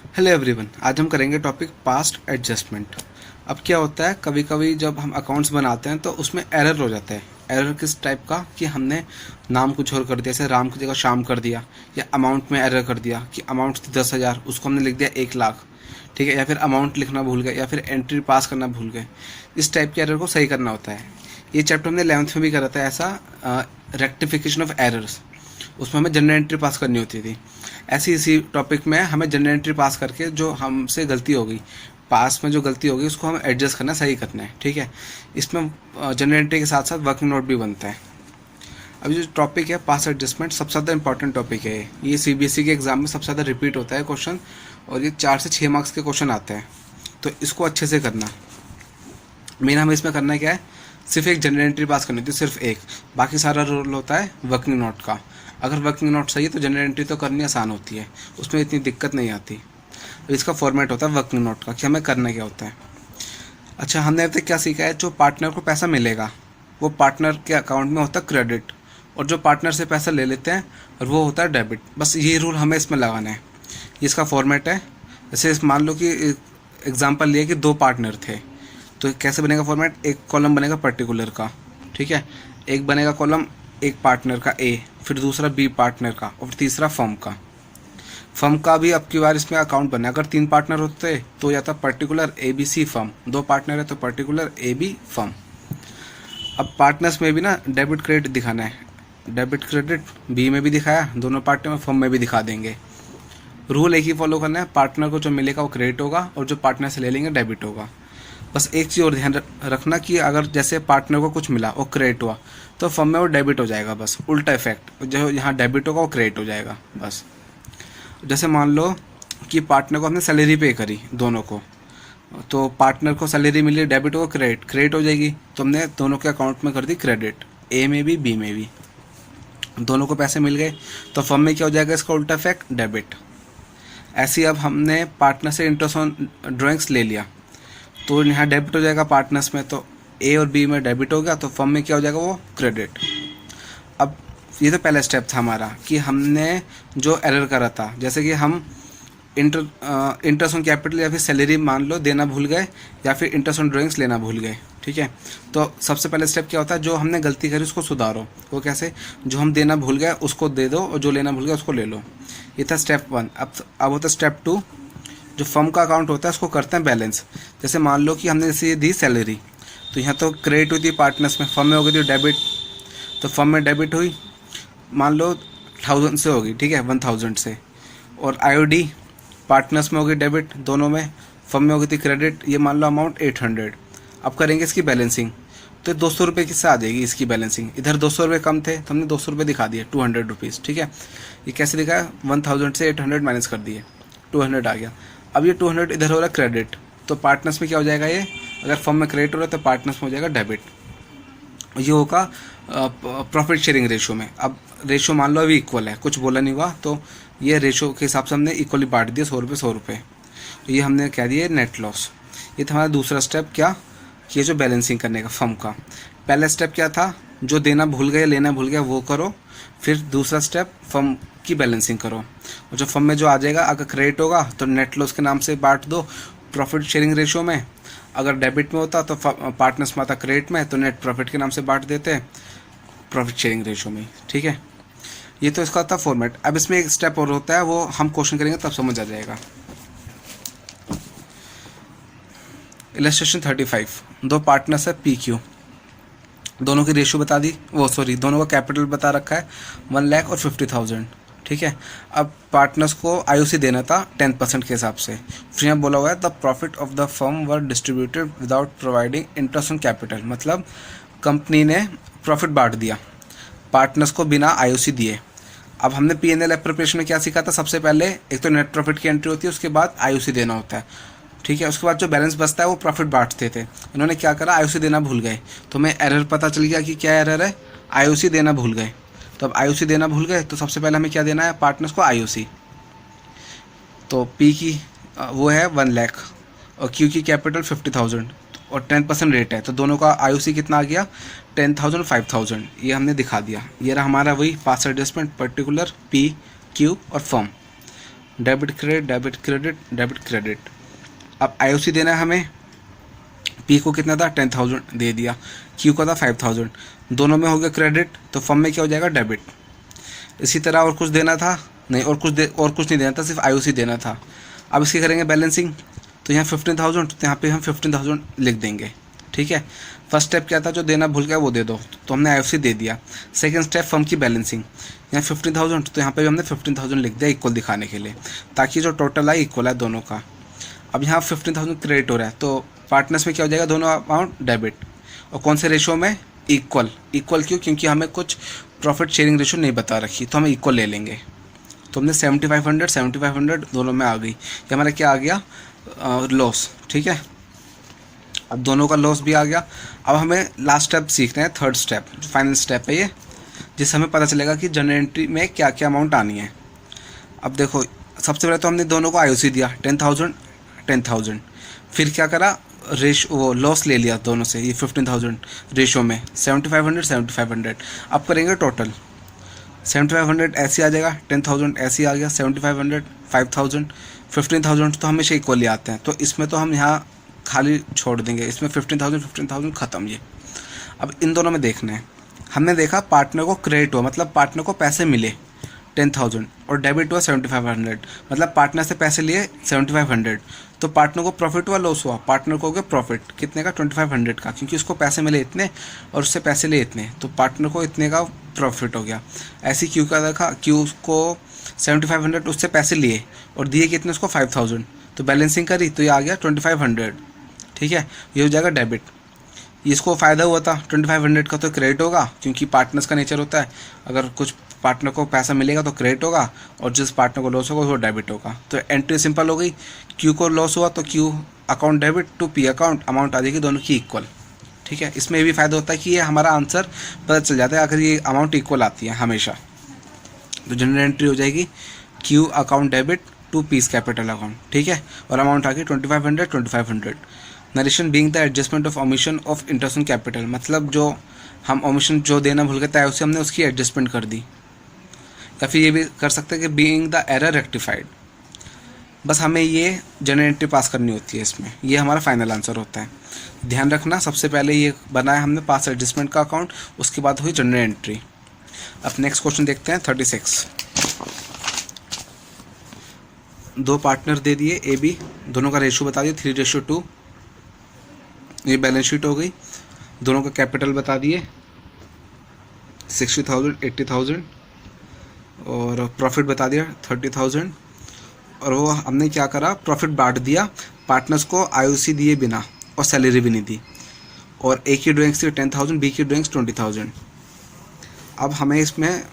Hello everyone, आज हम करेंगे टॉपिक पास्ट एडजस्टमेंट। अब क्या होता है, कभी कभी जब हम अकाउंट्स बनाते हैं तो उसमें एरर हो जाता है। एरर किस टाइप का कि हमने नाम कुछ और कर दिया, जैसे राम की जगह शाम कर दिया, या अमाउंट में एरर कर दिया कि अमाउंट थी 10,000, उसको हमने लिख दिया 1,00,000। ठीक है, या फिर अमाउंट लिखना भूल गए, या फिर एंट्री पास करना भूल गए। इस टाइप के एरर को सही करना होता है। ये चैप्टर हमने 11th में भी करा था ऐसा, रेक्टिफिकेशन ऑफ एरर्स। उसमें हमें जनरल एंट्री पास करनी होती थी। ऐसी इसी टॉपिक में हमें जनरल एंट्री पास करके जो हमसे गलती हो गई, पास में जो गलती होगी उसको हमें एडजस्ट करना, सही करना है। ठीक है, इसमें जनरल एंट्री के साथ साथ वर्किंग नोट भी बनता है। अभी जो टॉपिक है पास एडजस्टमेंट, सबसे ज़्यादा इंपॉर्टेंट टॉपिक है। ये सीबीएसई के एग्जाम में सबसे ज़्यादा रिपीट होता है क्वेश्चन, और ये 4 से 6 मार्क्स के क्वेश्चन आते हैं। तो इसको अच्छे से करना। मेन हमें इसमें करना क्या है, सिर्फ एक जनरल एंट्री पास करनी होती है, सिर्फ एक। बाकी सारा रोल होता है वर्किंग नोट का। अगर वर्किंग नोट सही है तो जनरल एंट्री तो करनी आसान होती है, उसमें इतनी दिक्कत नहीं आती। तो इसका फॉर्मेट होता है वर्किंग नोट का, कि हमें करना क्या होता है। अच्छा, हमने अब तक क्या सीखा है, जो पार्टनर को पैसा मिलेगा वो पार्टनर के अकाउंट में होता है क्रेडिट, और जो पार्टनर से पैसा ले लेते हैं और वो होता है डेबिट। बस ये रूल हमें इसमें लगाना है। ये इसका फॉर्मेट है। जैसे मान लो कि एग्जाम्पल लिया कि 2 पार्टनर थे, तो कैसे बनेगा फॉर्मेट, एक कॉलम बनेगा पर्टिकुलर का, ठीक है, एक बनेगा कॉलम एक पार्टनर का ए, फिर दूसरा बी पार्टनर का, और तीसरा फर्म का। फर्म का भी अब की बार इसमें अकाउंट बना। अगर 3 पार्टनर होते तो या था particular A B C firm, 2 partner है तो पर्टिकुलर ए बी फर्म। अब पार्टनर्स में भी ना डेबिट क्रेडिट दिखाना है। डेबिट क्रेडिट बी में भी दिखाया, दोनों पार्टनर में, फर्म में भी दिखा देंगे। रूल एक ही फॉलो करना है, पार्टनर को जो मिलेगा वो क्रेडिट होगा, और जो पार्टनर से ले लेंगे डेबिट होगा। बस एक चीज़ और ध्यान रखना कि अगर जैसे पार्टनर को कुछ मिला वो क्रेडिट हुआ तो फर्म में वो डेबिट हो जाएगा। बस उल्टा इफेक्ट, जो यहाँ डेबिट होगा वो क्रेडिट हो जाएगा। बस जैसे मान लो कि पार्टनर को हमने सैलरी पे करी दोनों को, तो पार्टनर को सैलरी मिली, डेबिट होगा, क्रेडिट हो जाएगी। तो हमने दोनों के अकाउंट में कर दी क्रेडिट, ए में भी बी में भी, दोनों को पैसे मिल गए। तो फर्म में क्या हो जाएगा, इसका उल्टा इफेक्ट डेबिट। ऐसे अब हमने पार्टनर से इंटरेस्ट ऑन ड्राइंग्स ले लिया, तो यहाँ डेबिट हो जाएगा पार्टनर्स में, तो ए और बी में डेबिट हो गया, तो फर्म में क्या हो जाएगा, वो क्रेडिट। अब ये तो पहला स्टेप था हमारा कि हमने जो एरर करा था, जैसे कि हम इंटरेस्ट ऑन कैपिटल या फिर सैलरी मान लो देना भूल गए, या फिर इंटरेस्ट ऑन ड्राइंग्स लेना भूल गए। ठीक है, तो सबसे पहले स्टेप क्या होता है, जो हमने गलती करी उसको सुधारो। वो कैसे, जो हम देना भूल गए उसको दे दो, और जो लेना भूल गया उसको ले लो। ये था स्टेप 1। अब होता है स्टेप 2। जो फर्म का अकाउंट होता है उसको करते हैं बैलेंस। जैसे मान लो कि हमने जैसे दी सैलरी, तो यहाँ तो क्रेडिट हुई थी पार्टनर्स में, फर्म में हो गई थी डेबिट। तो फर्म में डेबिट हुई, मान लो 1000 से होगी, ठीक है, 1000 से। और आईओडी पार्टनर्स में हो गई डेबिट दोनों में, फर्म में हो गई थी क्रेडिट, ये मान लो अमाउंट 800। अब करेंगे इसकी बैलेंसिंग, तो 200 रुपये किससे आ जाएगी इसकी बैलेंसिंग। इधर 200 रुपये कम थे तो हमने 200 रुपये दिखा दिए, 200 रुपीज़। ठीक है, ये कैसे दिखाया, 1000 से 800 माइनस कर दिए, 200 आ गया। अब ये 200 इधर हो रहा है क्रेडिट, तो पार्टनर्स में क्या हो जाएगा, ये अगर फर्म में क्रेडिट हो रहा है तो पार्टनर्स में हो जाएगा डेबिट। ये होगा प्रॉफिट शेयरिंग रेशो में। अब रेशो मान लो अभी इक्वल है, कुछ बोला नहीं हुआ, तो ये रेशो के हिसाब से हमने इक्वली बांट दिया, 100 रुपये 100 रुपये। तो ये हमने कह दिया नेट लॉस। ये था हमारा दूसरा स्टेप, क्या कि ये जो बैलेंसिंग करने का फर्म का। पहला स्टेप क्या था, जो देना भूल गए लेना भूल गया वो करो। फिर दूसरा स्टेप फर्म की बैलेंसिंग करो, और जो फर्म में जो आ जाएगा, अगर क्रेडिट होगा तो नेट लॉस के नाम से बांट दो प्रॉफिट शेयरिंग रेशो में। अगर डेबिट में होता तो पार्टनर्स में आता क्रेडिट में, तो नेट प्रॉफिट के नाम से बांट देते हैं प्रॉफिट शेयरिंग रेशो में। ठीक है, ये तो इसका था फॉर्मेट। अब इसमें एक स्टेप और होता है, वो हम क्वेश्चन करेंगे तब समझ आ जाएगा। इलस्ट्रेशन 35, 2 पार्टनर्स है पी क्यू, दोनों की रेशियो बता दी, वो सॉरी दोनों का कैपिटल बता रखा है 1,00,000 और 50,000। ठीक है, अब पार्टनर्स को आईओसी देना था 10% के हिसाब से। फिर यहाँ बोला हुआ है the profit of the firm were distributed without providing interest on capital, मतलब कंपनी ने प्रॉफिट बांट दिया पार्टनर्स को बिना आईओसी दिए। अब हमने पी&एल एप्रोप्रिएशन में क्या सीखा था, सबसे पहले एक तो नेट प्रॉफिट की एंट्री होती है, उसके बाद आईओसी देना होता है। ठीक है, उसके बाद जो बैलेंस बचता है वो प्रॉफिट बांटते थे। इन्होंने क्या करा, आईओसी देना भूल गए, तो हमें एरर पता चल गया कि क्या एरर है, आईओसी देना भूल गए। तो अब आईओसी देना भूल गए तो सबसे पहले हमें क्या देना है, पार्टनर्स को आईओसी। तो पी की वो है 1,00,000 और क्यू की कैपिटल 50,000 और 10% रेट है, तो दोनों का आईओसी कितना आ गया, 10,000 5,000। ये हमने दिखा दिया। ये रहा हमारा वही पास एडजस्टमेंट, पर्टिकुलर, पी, क्यू और firm. Debit credit, debit credit, debit credit. अब आईओसी देना है हमें। पी को कितना था 10,000 दे दिया, क्यू का था 5,000, दोनों में हो गया क्रेडिट, तो फर्म में क्या हो जाएगा डेबिट। इसी तरह और कुछ देना था नहीं, और कुछ नहीं देना था, सिर्फ आईओसी देना था। अब इसकी करेंगे बैलेंसिंग, तो यहाँ 15,000, तो यहाँ पे हम 15,000 लिख देंगे। ठीक है, फर्स्ट स्टेप क्या था, जो देना भूल गया वो दे दो, तो हमने आईओसी दे दिया। सेकंड स्टेप फर्म की बैलेंसिंग, यहाँ 15,000, तो यहाँ पे भी हमने 15,000 लिख दिया इक्वल दिखाने के लिए, ताकि जो टोटल है इक्वल है दोनों का। अब यहाँ 15,000 क्रेडिट हो रहा है, तो पार्टनर्स में क्या हो जाएगा, दोनों अमाउंट डेबिट। और कौन से रेशो में, इक्वल। इक्वल क्यों, क्योंकि हमें कुछ प्रॉफिट शेयरिंग रेशो नहीं बता रखी, तो हम इक्वल ले लेंगे। तो हमने 7,500 दोनों में आ गई। ये हमारा क्या आ गया, लॉस। ठीक है, अब दोनों का लॉस भी आ गया। अब हमें लास्ट स्टेप सीखना है, थर्ड स्टेप, जो फाइनल स्टेप है ये, जिससे हमें पता चलेगा कि जनरल एंट्री में क्या क्या अमाउंट आनी है। अब देखो, सबसे पहले तो हमने दोनों को आईओसी दिया 10,000 10,000, फिर क्या करा, वो लॉस ले लिया दोनों से, ये 15,000 रेशो में, 7,500 अब करेंगे टोटल। 7,500 ऐसे आ जाएगा, 10,000 ऐसे आ गया, 7,500 5,000 15,000 तो हमेशा इक्वली आते हैं, तो इसमें तो हम यहाँ खाली छोड़ देंगे, इसमें 15,000 ख़त्म। ये अब इन दोनों में देखना है। हमने देखा पार्टनर को क्रेडिट हुआ, मतलब पार्टनर को पैसे मिले 10,000, और डेबिट हुआ 7,500, मतलब पार्टनर से पैसे लिए 7,500, तो पार्टनर को प्रॉफिट हुआ लॉस हुआ, पार्टनर को हो गया प्रॉफिट कितने का, 2,500 का, क्योंकि उसको पैसे मिले इतने और उससे पैसे लिए इतने, तो पार्टनर को इतने का प्रॉफिट हो गया। ऐसे क्यू का देखा, क्यू को 7,500 उससे पैसे लिए और दिए कितने उसको 5,000, तो बैलेंसिंग करी तो ये आ गया 2,500। ठीक है, ये हो जाएगा डेबिट। इसको फ़ायदा हुआ था 2,500 का, तो क्रेडिट होगा, क्योंकि पार्टनर्स का नेचर होता है, अगर कुछ पार्टनर को पैसा मिलेगा तो क्रेडिट होगा, और जिस पार्टनर को लॉस होगा वो डेबिट होगा। तो एंट्री सिंपल हो गई, क्यू को लॉस हुआ तो Q account debit to P account, amount आ जाएगी दोनों की इक्वल। ठीक है, इसमें भी फ़ायदा होता है कि ये हमारा आंसर पता चल जाता है अगर ये अमाउंट इक्वल आती है हमेशा। तो जनरल एंट्री हो जाएगी Q account debit to piece capital account. ठीक है, और अमाउंट आ गई 2,500। Narration being the adjustment of omission of interest on capital, मतलब जो हम ओमिशन जो देना भूल गए थे उसे हमने उसकी एडजस्टमेंट कर दी, या फिर ये भी कर सकते हैं कि बीइंग द एरर रेक्टिफाइड। बस हमें ये जनरल एंट्री पास करनी होती है इसमें, ये हमारा फाइनल आंसर होता है। ध्यान रखना, सबसे पहले ये बनाया हमने पास एडजस्टमेंट का अकाउंट, उसके बाद हुई जनरल एंट्री। अब नेक्स्ट क्वेश्चन देखते हैं 36। दो पार्टनर दे दिए ए बी, दोनों का रेशियो बता दिया 3:2। ये बैलेंस शीट हो गई, दोनों का कैपिटल बता दिए 60,000 80,000, और प्रॉफिट बता दिया 30,000। और वो हमने क्या करा, प्रॉफिट बांट दिया पार्टनर्स को आईओसी दिए बिना, और सैलरी भी नहीं दी, और ए की ड्राइंग्स थी 10,000, बी की ड्राइंग्स 20,000। अब हमें इसमें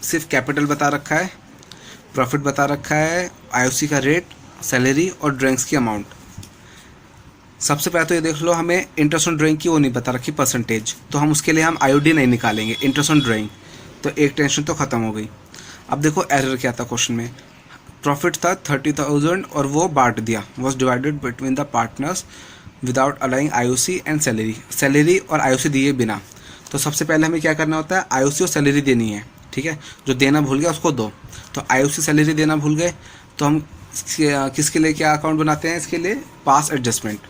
सिर्फ कैपिटल बता रखा है, प्रॉफिट बता रखा है, आईओसी का रेट, सैलरी और ड्राइंग्स की अमाउंट। सबसे पहले तो ये देख लो, हमें इंटरेस्ट ऑन ड्राइंग की वो नहीं बता रखी परसेंटेज, तो हम उसके लिए हम आईओडी नहीं निकालेंगे, इंटरेस्ट ऑन ड्राइंग, तो एक टेंशन तो ख़त्म हो गई। अब देखो एरर क्या था क्वेश्चन में, प्रॉफिट था 30,000 और वो बांट दिया, was divided between the partners without allowing IOC and salary, salary और आईओसी दिए बिना। तो सबसे पहले हमें क्या करना होता है, आईओसी और सैलरी देनी है। ठीक है, जो देना भूल गया उसको दो, तो आईओसी सैलरी देना भूल गए तो हम किसके लिए क्या अकाउंट बनाते हैं, इसके लिए पास एडजस्टमेंट।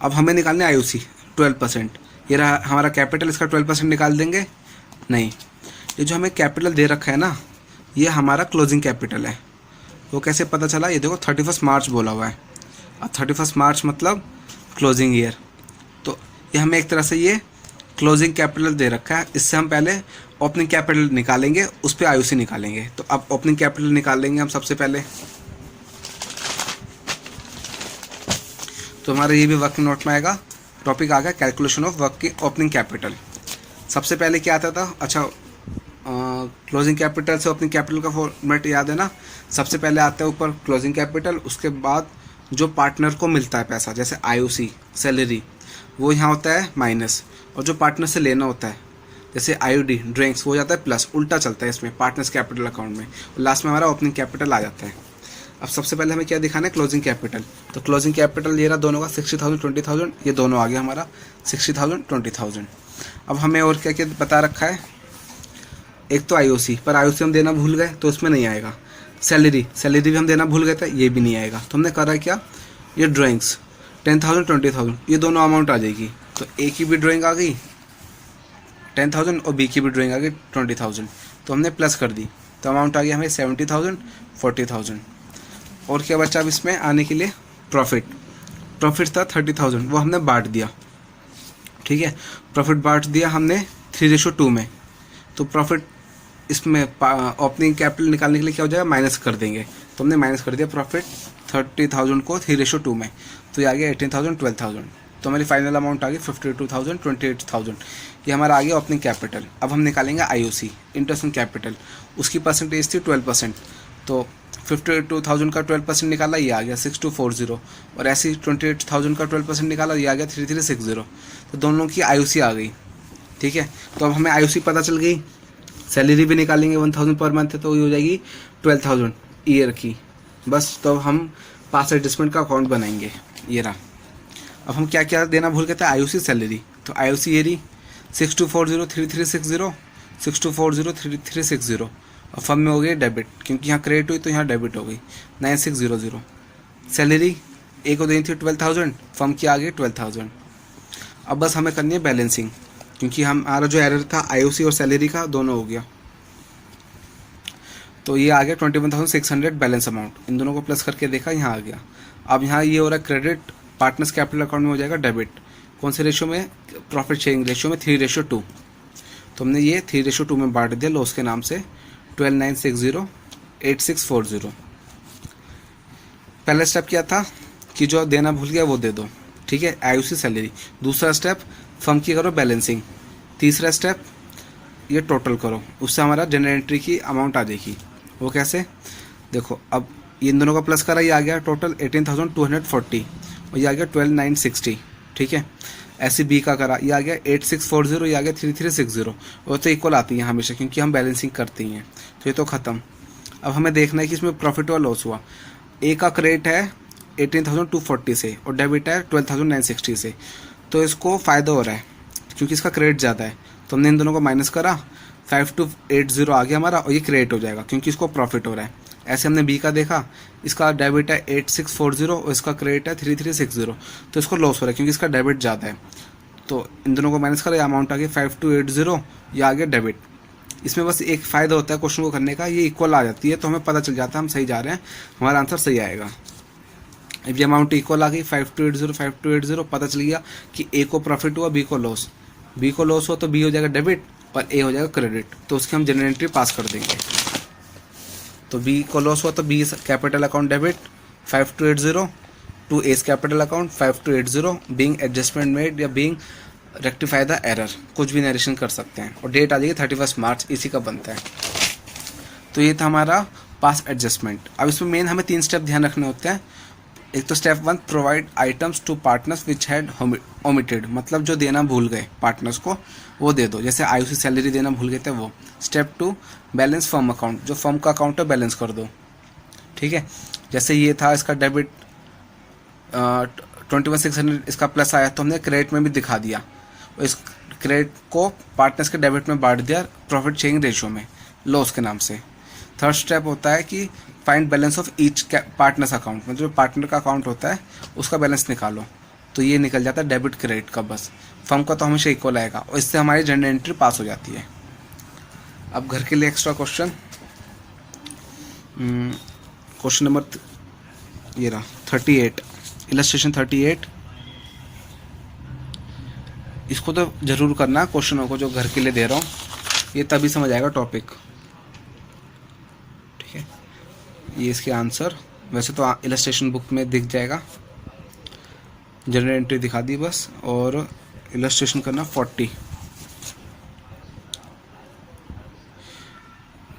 अब हमें निकालना है आईओसी 12%, ये रहा हमारा कैपिटल, इसका 12% निकाल देंगे। नहीं, ये जो हमें कैपिटल दे रखा है ना, ये हमारा क्लोजिंग कैपिटल है। वो कैसे पता चला, ये देखो 31 मार्च बोला हुआ है, और 31 मार्च मतलब क्लोजिंग ईयर, तो ये हमें एक तरह से ये क्लोजिंग कैपिटल दे रखा है। इससे हम पहले ओपनिंग कैपिटल निकालेंगे, उस पर आईओसी निकालेंगे। तो अब ओपनिंग कैपिटल निकालेंगे हम सबसे पहले, तो हमारा ये भी वर्किंग नोट में आएगा, टॉपिक आ गया calculation of working opening capital. सबसे पहले क्या आता था, अच्छा क्लोजिंग कैपिटल से ओपनिंग कैपिटल का फॉर्मेट याद है ना, सबसे पहले आता है ऊपर क्लोजिंग कैपिटल, उसके बाद जो पार्टनर को मिलता है पैसा, जैसे आईओसी सैलरी, वो यहाँ होता है माइनस, और जो पार्टनर से लेना होता है जैसे आईओडी ड्रिंक्स, वो हो जाता है प्लस, उल्टा चलता है इसमें पार्टनर्स कैपिटल अकाउंट में, और लास्ट में हमारा ओपनिंग कैपिटल आ जाता है। अब सबसे पहले हमें क्या दिखाना है, क्लोजिंग कैपिटल। तो क्लोजिंग कैपिटल ये रहा दोनों का 60,000 20,000, ये दोनों आ गया हमारा 60,000 20,000। अब हमें और क्या क्या बता रखा है, एक तो आईओसी, पर आईओसी हम देना भूल गए तो उसमें नहीं आएगा। सैलरी भी हम देना भूल गए थे, ये भी नहीं आएगा। तो हमने करा क्या, ये ड्राइंग्स 10,000 20,000 ये दोनों अमाउंट आ जाएगी। तो ए की भी ड्राइंग आ गई 10,000 और बी की भी ड्राइंग आ गई 20,000। तो हमने प्लस कर दी, तो अमाउंट आ गया हमें 70,000 40,000। और क्या बचा अब इसमें आने के लिए, प्रॉफिट था 30,000, वो हमने बांट दिया। ठीक है, प्रॉफिट बांट दिया हमने 3:2 में। तो प्रॉफिट इसमें ओपनिंग कैपिटल निकालने के लिए क्या हो जाएगा, माइनस कर देंगे। तो हमने माइनस कर दिया प्रॉफिट 30,000 को 3:2 में, तो ये आ गया 18,000 12,000। तो हमारी फाइनल अमाउंट आ गई 52,000 28,000। ये हमारा आ गया ओपनिंग कैपिटल। अब हम निकालेंगे आईओसी, इंटरेस्ट ऑन कैपिटल। उसकी परसेंटेज थी 12%, तो 52,000 का 12% निकाला, ये आ गया 6240। और ऐसे ही 28,000 का 12% निकाला, ये आ गया 3360। तो दोनों की आईओसी आ गई। ठीक है, तो अब हमें आईओसी पता चल गई। सैलरी भी निकालेंगे 1,000 पर मंथ है, तो ये हो जाएगी 12,000 ईयर की। बस, तो हम पास एडजस्टमेंट का अकाउंट बनाएंगे। ये रहा। अब हम क्या क्या देना भूल गए थे, आईओसी सैलरी। तो आईओसी ये रही 6240 3360 6240 3360। और फर्म में हो गई डेबिट, क्योंकि यहाँ क्रेडिट हुई तो यहाँ डेबिट हो गई 9600। सैलरी ए को देनी थी 12,000, फर्म की आ गई 12,000। अब बस हमें करनी है बैलेंसिंग, क्योंकि हमारा जो एरर था आईओसी और सैलरी का दोनों हो गया। तो ये आ गया 21,600 बैलेंस अमाउंट। इन दोनों को प्लस करके देखा, यहाँ आ गया। अब यहाँ ये हो रहा है क्रेडिट, पार्टनर्स कैपिटल अकाउंट में हो जाएगा डेबिट। कौन से रेशियो में, प्रॉफिट शेयरिंग रेशियो में 3:2। तो हमने ये 3:2 में बांट दिया लॉस के नाम से 12,960 8640। पहला स्टेप क्या था कि जो देना भूल गया वो दे दो। ठीक है, आईओसी सैलरी। दूसरा स्टेप फर्म की करो बैलेंसिंग। तीसरा स्टेप ये टोटल करो, उससे हमारा जनरल एंट्री की अमाउंट आ जाएगी। वो कैसे, देखो, अब इन दोनों का प्लस करा, ये आ गया टोटल 18,240 और ये आ गया 12,960। ठीक है, ऐसे बी का करा, ये आ गया 8640, ये आ गया 3360। वो तो इक्वल आती है हमेशा, क्योंकि हम बैलेंसिंग करते ही हैं। तो ये तो ख़त्म। अब हमें देखना है कि इसमें प्रॉफिट हुआ लॉस हुआ। ए का क्रेडिट है 18,240 से और डेबिट है 12,960 से। तो इसको फ़ायदा हो रहा है क्योंकि इसका क्रेडिट ज़्यादा है। तो हमने इन दोनों को माइनस करा, 5280 आ गया हमारा, और ये क्रेडिट हो जाएगा क्योंकि इसको प्रॉफिट हो रहा है। ऐसे हमने बी का देखा, इसका डेबिट है 8640 और इसका क्रेडिट है 3360। तो इसको लॉस हो रहा है क्योंकि इसका डेबिट ज़्यादा है। तो इन दोनों को माइनस करा, ये अमाउंट आ गया 5280, ये आ गया डेबिट। इसमें बस एक फ़ायदा होता है क्वेश्चन को करने का, ये इक्वल आ जाती है तो हमें पता चल जाता है हम सही जा रहे हैं, हमारा आंसर सही आएगा। अब ये अमाउंट इक्वल आ गई 5280 पता चल गया कि ए को प्रॉफिट हुआ, बी को लॉस। बी को लॉस हुआ तो बी हो जाएगा डेबिट और ए हो जाएगा क्रेडिट। तो उसकी हम जनरल एंट्री पास कर देंगे। तो बी को लॉस हुआ तो B capital account debit 5280 to S capital account 5280 being adjustment made या बीइंग रेक्टिफाई द एरर, कुछ भी नरेशन कर सकते हैं। और डेट आ जाएगी 31 मार्च, इसी का बनता है। तो ये था हमारा पास एडजस्टमेंट। अब इसमें मेन हमें 3 स्टेप ध्यान रखने होते हैं। एक तो step 1, provide items to partners which had omitted, मतलब जो देना भूल गए पार्टनर्स को वो दे दो, जैसे आईओसी सैलरी देना भूल गए थे वो। स्टेप 2, बैलेंस फर्म अकाउंट, जो फर्म का अकाउंट है बैलेंस कर दो। ठीक है, जैसे ये था इसका डेबिट 21,600, इसका प्लस आया तो हमने क्रेडिट में भी दिखा दिया और इस क्रेडिट को पार्टनर्स के डेबिट में बांट दिया प्रॉफिट शेयरिंग रेशियो में लॉस के नाम से। थर्ड स्टेप होता है कि find balance of each partners account, मतलब जो पार्टनर का अकाउंट होता है उसका बैलेंस निकालो। तो ये निकल जाता है डेबिट क्रेडिट का, बस फर्म का तो हमेशा इक्वल आएगा और इससे हमारी जनरल एंट्री पास हो जाती है। अब घर के लिए एक्स्ट्रा क्वेश्चन, क्वेश्चन नंबर ये रहा 38, इलस्ट्रेशन 38। इसको तो ज़रूर करना क्वेश्चनों को जो घर के लिए दे रहा हूँ, ये तभी समझ आएगा टॉपिक। ठीक है, ये इसके आंसर वैसे तो इलस्ट्रेशन बुक में दिख जाएगा, जनरल एंट्री दिखा दी बस, और इलस्ट्रेशन करना 40।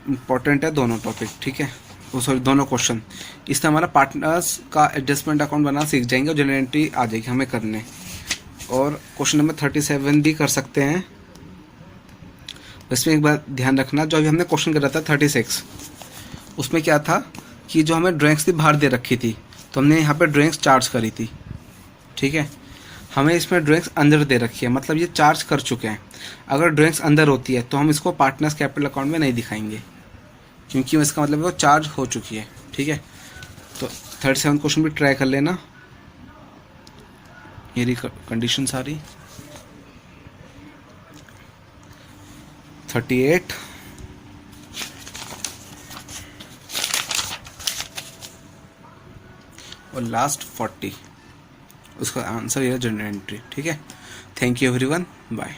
इम्पोर्टेंट है दोनों टॉपिक। ठीक है, वो सॉरी दोनों क्वेश्चन। इससे हमारा पार्टनर्स का एडजस्टमेंट अकाउंट बना सीख जाएंगे और जनरल एंट्री आ जाएगी हमें करने। और क्वेश्चन नंबर 37 भी कर सकते हैं। इसमें एक बात ध्यान रखना, जो अभी हमने क्वेश्चन करा था 36, उसमें क्या था कि जो हमें ड्राइंग्स थी बाहर दे रखी थी, तो हमने यहाँ पे ड्राइंग्स चार्ज करी थी। ठीक है, हमें इसमें ड्राइंग्स अंदर दे रखी है, मतलब ये चार्ज कर चुके हैं। अगर ड्राइंग्स अंदर होती है तो हम इसको पार्टनर्स कैपिटल अकाउंट में नहीं दिखाएंगे, क्योंकि इसका मतलब वो चार्ज हो चुकी है। ठीक है, तो 37 क्वेश्चन भी ट्राई कर लेना। ये कंडीशन सारी 38 और लास्ट 40, उसका आंसर ये जनरल एंट्री। ठीक है, थैंक यू एवरीवन, बाय।